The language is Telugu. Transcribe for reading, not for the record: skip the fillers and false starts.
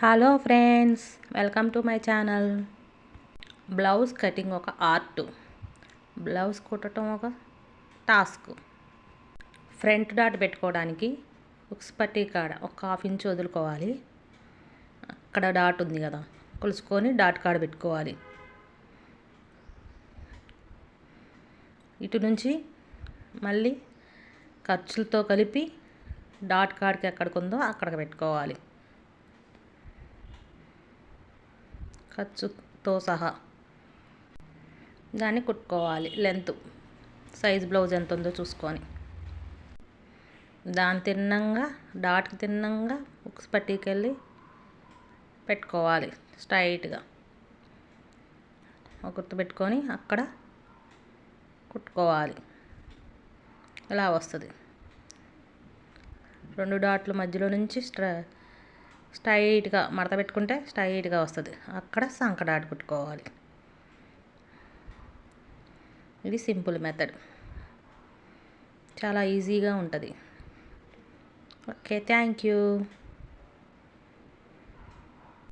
Hello friends, welcome to my channel. Blouse cutting ఒక ఆర్ట్, బ్లౌజ్ కుట్టడం ఒక టాస్క్. ఫ్రంట్ డాట్ పెట్టుకోవడానికి ఉక్స్ పట్టీ కాడ ఒక 1/2 ఇంచ్ వదులుకోవాలి. అక్కడ డాట్ ఉంది కదా, కొలుసుకొని డాట్ కాడ పెట్టుకోవాలి. ఇటు నుంచి మళ్ళీ ఖర్చులతో కలిపి డాట్ కాడికి ఎక్కడికి ఉందో అక్కడికి పెట్టుకోవాలి, ఖర్చుతో సహా. దాన్ని కుట్టుకోవాలి. లెంత్ సైజ్ బ్లౌజ్ ఎంత ఉందో చూసుకొని దాని తిన్నంగా డాట్కి తిన్నంగా ఉక్స్ పట్టీకి వెళ్ళి పెట్టుకోవాలి. స్ట్రైట్గా ఒక గుర్తు పెట్టుకొని అక్కడ కుట్టుకోవాలి. ఇలా వస్తుంది. 2 డాట్ల మధ్యలో నుంచి స్ట్రైట్గా మడత పెట్టుకుంటే స్ట్రైట్గా వస్తుంది. అక్కడ సంక డాట్ కుట్టుకోవాలి. ఇది సింపుల్ మెథడ్, చాలా ఈజీగా ఉంటుంది. Okay, thank you.